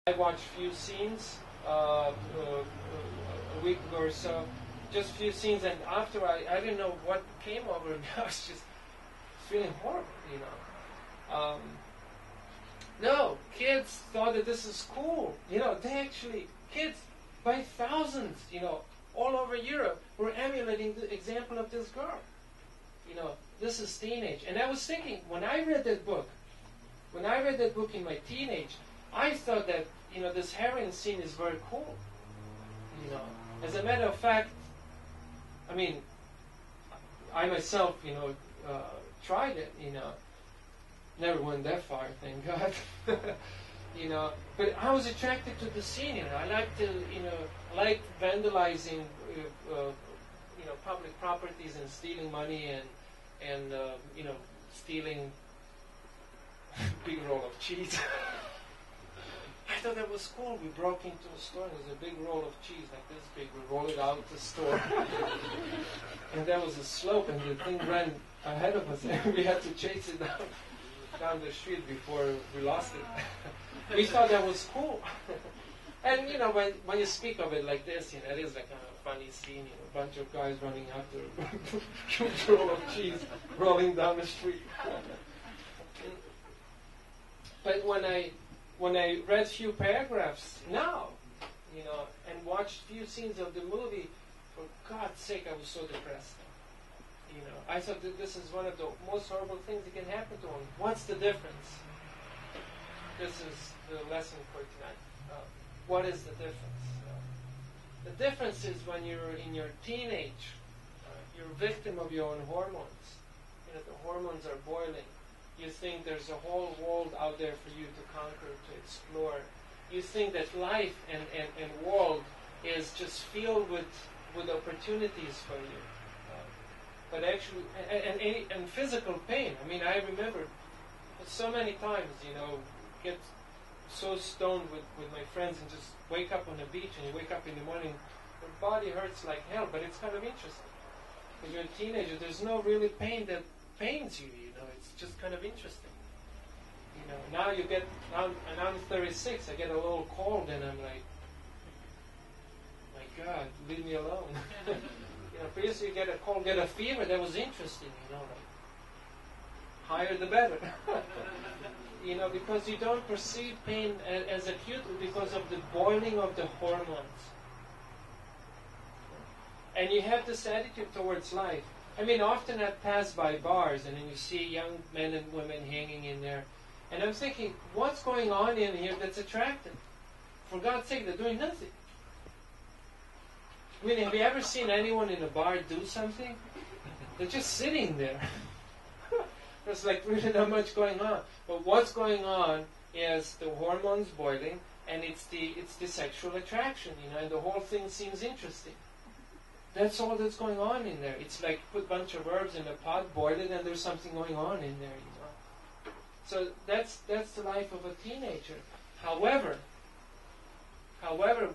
I watched few scenes a week ago or so, just few scenes, and after I didn't know what came over me. I was just feeling horrible, you know. No, kids thought that this is cool. You know, they actually, kids by thousands, you know, all over Europe were emulating the example of this girl. You know, this is teenage. And I was thinking, when I read that book in my teenage, I thought that, you know, this heroin scene is very cool. You know, as a matter of fact, I mean, I myself, you know, tried it, you know. Never went that far, thank God. You know, but I was attracted to the scene. You know, I like to, you know, like vandalizing, you know, public properties and stealing money and you know, stealing big roll of cheese. I thought that was cool. We broke into a store and there was a big roll of cheese like this big. We rolled it out the store. And there was a slope and the thing ran ahead of us and we had to chase it down the street before we lost it. We thought that was cool. And you know, when you speak of it like this, you know, it is like a funny scene, you know, a bunch of guys running after a huge roll of cheese rolling down the street. But when I read few paragraphs now, you know, and watched few scenes of the movie, for God's sake, I was so depressed. You know, I thought that this is one of the most horrible things that can happen to one. What's the difference? This is the lesson for tonight. What is the difference? The difference is when you're in your teenage, you're a victim of your own hormones. You know, the hormones are boiling. You think there's a whole world out there for you to conquer, to explore. You think that life and world is just filled with opportunities for you. But actually, and physical pain. I mean, I remember so many times, you know, get so stoned with my friends and just wake up on the beach and you wake up in the morning, your body hurts like hell, but it's kind of interesting. Because you're a teenager, there's no really pain that pains you, you know, it's just kind of interesting. You know, now you get, and I'm 36, I get a little cold and I'm like, my God, leave me alone. You know, previously you get a cold, get a fever, that was interesting, you know, like, higher the better. You know, because you don't perceive pain as acute because of the boiling of the hormones. And you have this attitude towards life. I mean, often I pass by bars and then you see young men and women hanging in there. And I'm thinking, what's going on in here that's attractive? For God's sake, they're doing nothing. I mean, have you ever seen anyone in a bar do something? They're just sitting there. There's like really not much going on. But what's going on is the hormones boiling, and it's the sexual attraction, you know, and the whole thing seems interesting. That's all that's going on in there. It's like put a bunch of herbs in a pot, boil it, and there's something going on in there, you know. So that's the life of a teenager. However,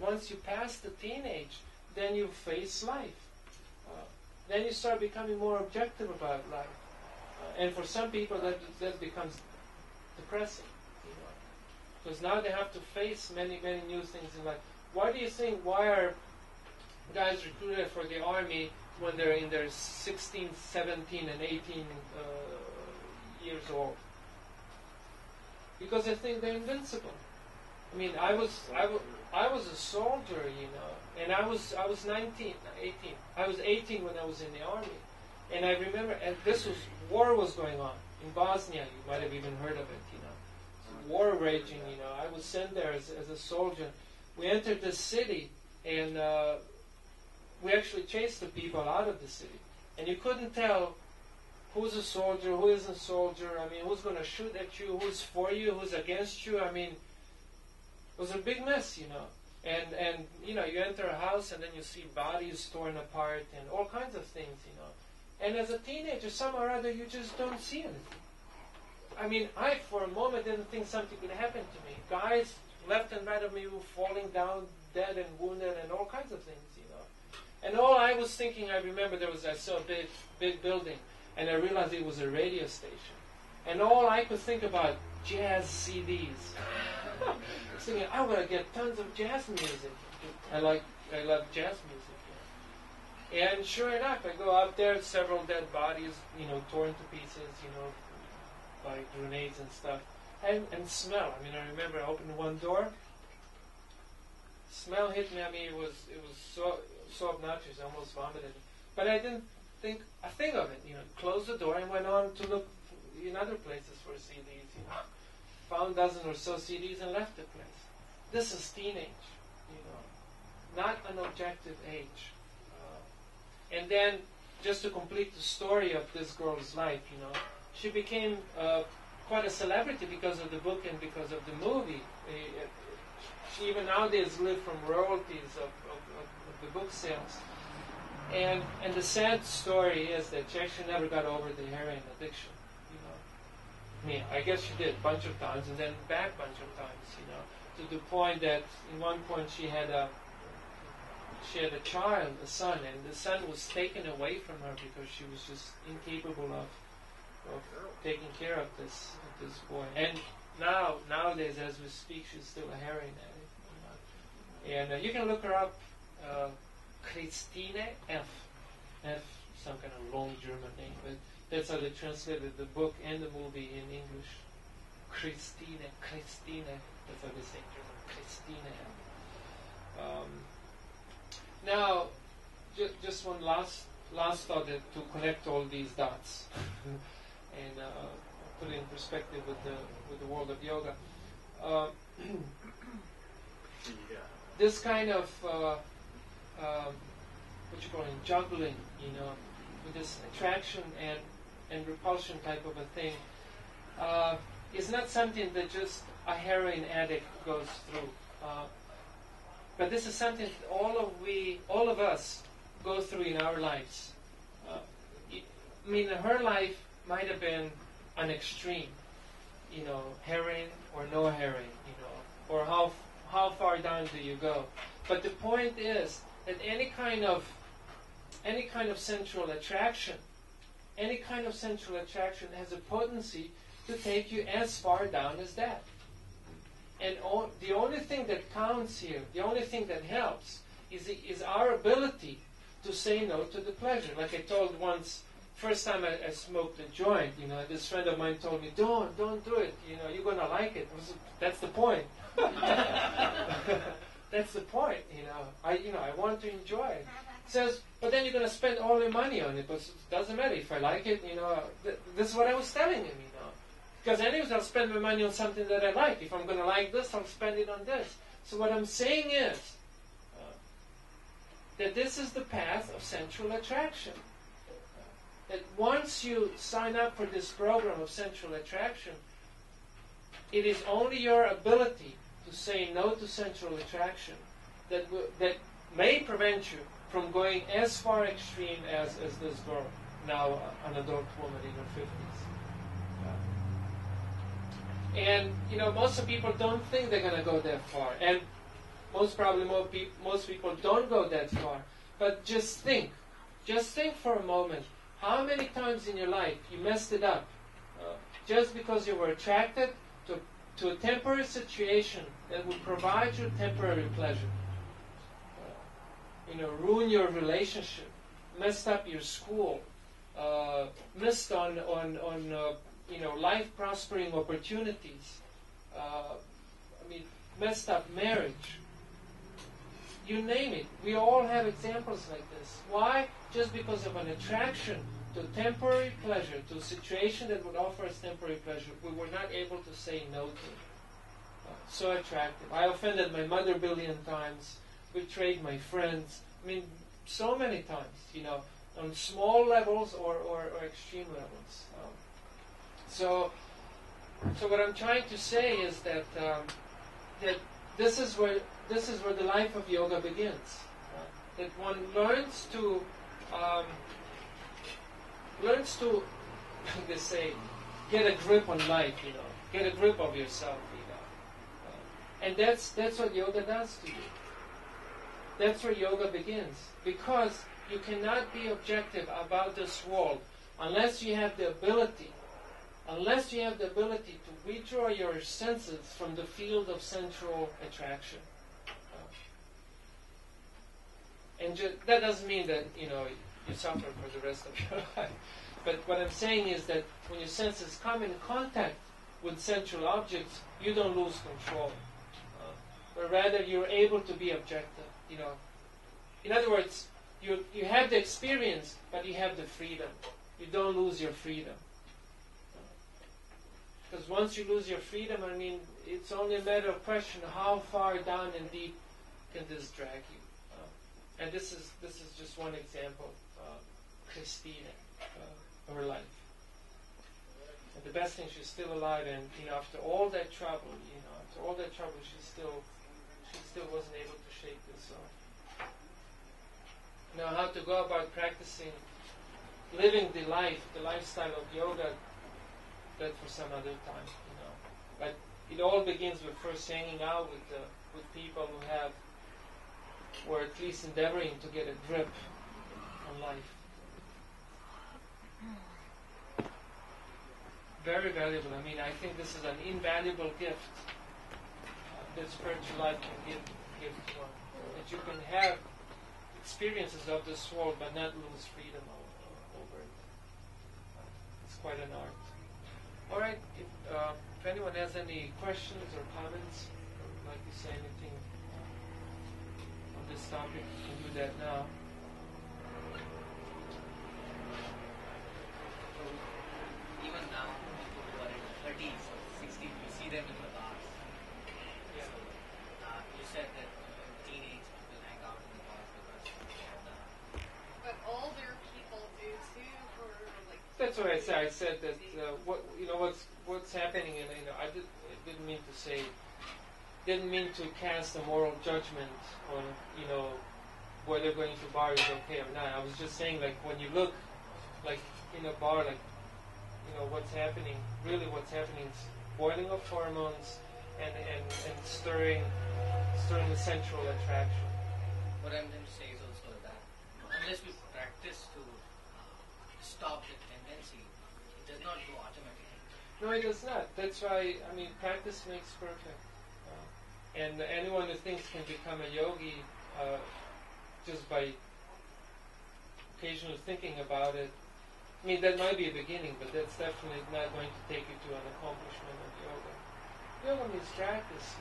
once you pass the teenage, then you face life. Then you start becoming more objective about life. And for some people, that becomes depressing, you know, because now they have to face many new things in life. Why do you think? Why are guys recruited for the army when they're in their 16, 17, and 18 years old? Because they think they're invincible. I mean, I was a soldier, you know, and I was 18. I was 18 when I was in the army. And I remember, and war was going on in Bosnia. You might have even heard of it, you know. War raging, you know. I was sent there as a soldier. We entered the city, and we actually chased the people out of the city. And you couldn't tell who's a soldier, who isn't a soldier. I mean, who's going to shoot at you, who's for you, who's against you. I mean, it was a big mess, you know. And you know, you enter a house, and then you see bodies torn apart and all kinds of things, you know. And as a teenager, somehow or other, you just don't see anything. I mean, I, for a moment, didn't think something could happen to me. Guys left and right of me were falling down, dead and wounded, and all kinds of things, you know. And all I was thinking, I remember I saw a big building, and I realized it was a radio station. and all I could think about jazz CDs. I was thinking, I'm gonna get tons of jazz music. I love jazz music. Yeah. And sure enough, I go out there, several dead bodies, torn to pieces, by grenades and stuff, and smell. I mean, I remember I opened one door. Smell hit me. I mean, it was so obnoxious, I almost vomited. But I didn't think a thing of it. Closed the door and went on to look in other places for CDs. Found a dozen or so CDs and left the place. This is teenage. Not an objective age. And then, just to complete the story of this girl's life, she became quite a celebrity because of the book and because of the movie. She even nowadays lives from royalties of the book sales. And the sad story is that she actually never got over the heroin addiction. I mean, I guess she did a bunch of times and then back a bunch of times, to the point that in one point she had a child, a son, and the son was taken away from her because she was just incapable of taking care of this boy. And nowadays, as we speak, she's still a heroin addict. And you can look her up, Christiane F. Some kind of long German name, but that's how they translated the book and the movie in English. Christine. That's how they say in German. Christine F. Now, just one last thought to connect all these dots and put it in perspective with the world of yoga. This kind of juggling, with this attraction and repulsion type of a thing, is not something that just a heroin addict goes through. But this is something that all of us go through in our lives. I mean, her life might have been an extreme, heroin or no heroin, or how far down do you go? But the point is that any kind of sensual attraction, has a potency to take you as far down as that. And the only thing that counts here, the only thing that helps, is our ability to say no to the pleasure. Like I told once, first time I smoked a joint, this friend of mine told me, don't do it, you're going to like it. That's the point. That's the point, I want to enjoy it. Says, but then you're going to spend all your money on it, but it doesn't matter if I like it, this is what I was telling him, Because anyways, I'll spend my money on something that I like. If I'm going to like this, I'll spend it on this. So what I'm saying is that this is the path of sensual attraction. That once you sign up for this program of sensual attraction, it is only your ability to say no to sensual attraction that may prevent you from going as far extreme as this girl, now an adult woman in her 50s. And most of people don't think they're going to go that far, and most people don't go that far. But just think for a moment, how many times in your life you messed it up just because you were attracted to a temporary situation that would provide you temporary pleasure. Ruin your relationship, messed up your school, missed on life prospering opportunities. Messed up marriage. You name it. We all have examples like this. Why? Just because of an attraction to temporary pleasure, to a situation that would offer us temporary pleasure, we were not able to say no to it. So attractive. I offended my mother a billion times, betrayed my friends. So many times, on small levels or extreme levels. So what I'm trying to say is that that this is where the life of yoga begins. That one learns to like they say, get a grip on life. Get a grip of yourself. And that's what yoga does to you. That's where yoga begins, because you cannot be objective about this world unless you have the ability unless you have the ability to withdraw your senses from the field of sensual attraction. And that doesn't mean that, you suffer for the rest of your life. But what I'm saying is that when your senses come in contact with sensual objects, you don't lose control. But rather you're able to be objective. In other words, you have the experience, but you have the freedom. You don't lose your freedom. Because once you lose your freedom, it's only a matter of question how far down and deep can this drag you. And this is just one example of Christine, of her life. And the best thing, she's still alive, and after all that trouble, she still wasn't able to shake this off. Now, how to go about practicing, living the lifestyle of yoga, that for some other time, But it all begins with first hanging out with people who are at least endeavoring to get a grip on life. Very valuable. I think this is an invaluable gift that spiritual life can give to one. That you can have experiences of this world but not lose freedom over it. It's quite an art. All right. If anyone has any questions or comments, or would like to say anything on this topic, you can do that now. Even now, people who are in their 30s or 60s, you see them in the bars. Yeah. So, you said that teenage people hang out in the bars because But older people do too, or like. That's what I said. I said that what's happening, and didn't mean to cast a moral judgment on whether going to bar is okay or not. I was just saying, like, when you look like in a bar, like what's happening is boiling of hormones and stirring the sensual attraction. what I'm going to say is also that unless we practice to stop the tendency, it does not go automatically. No, it does not. That's why, practice makes perfect. And anyone who thinks can become a yogi just by occasionally thinking about it, that might be a beginning, but that's definitely not going to take you to an accomplishment of yoga. Yoga means practice,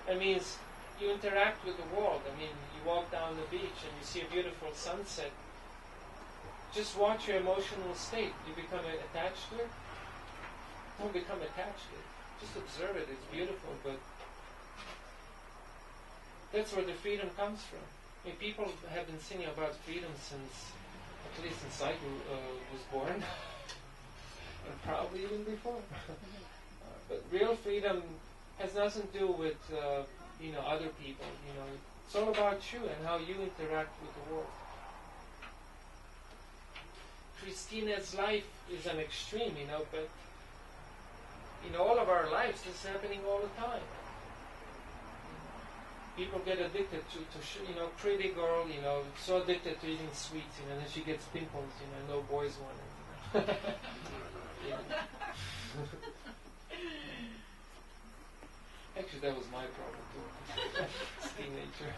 It means you interact with the world. You walk down the beach and you see a beautiful sunset. Just watch your emotional state. You become attached to it? Don't become attached to it. Just observe it. It's beautiful, but that's where the freedom comes from. People have been singing about freedom at least since I was born, and probably even before. But real freedom has nothing to do with other people. It's all about you and how you interact with the world. Christine's life is an extreme, but in all of our lives, this is happening all the time. People get addicted to pretty girl, so addicted to eating sweets, and then she gets pimples, no boys want it. Actually, that was my problem too. As a teenager.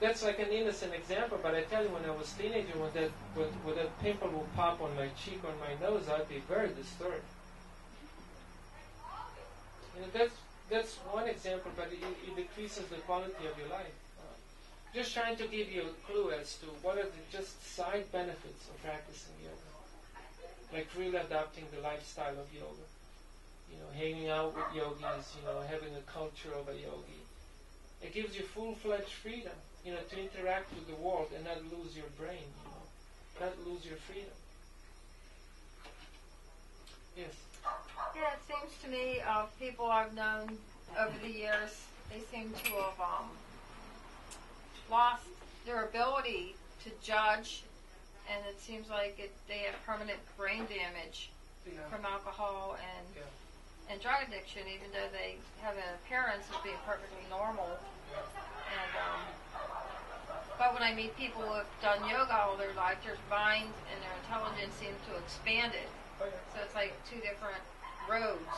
That's like an innocent example, but I tell you, when I was a teenager, when that pimple would pop on my cheek or my nose, I'd be very disturbed. That's one example, but it decreases the quality of your life. Just trying to give you a clue as to what are the just side benefits of practicing yoga. Like really adopting the lifestyle of yoga. Hanging out with yogis, having a culture of a yogi. It gives you full-fledged freedom, to interact with the world and not lose your brain, not lose your freedom. Yes? Yeah, it seems to me people I've known over the years, they seem to have lost their ability to judge, and it seems like they have permanent brain damage from alcohol and drug addiction, even though they have an appearance of being perfectly normal. And But when I meet people who have done yoga all their life, their mind and their intelligence seem to expand it. Oh, yeah. So it's like two different roads.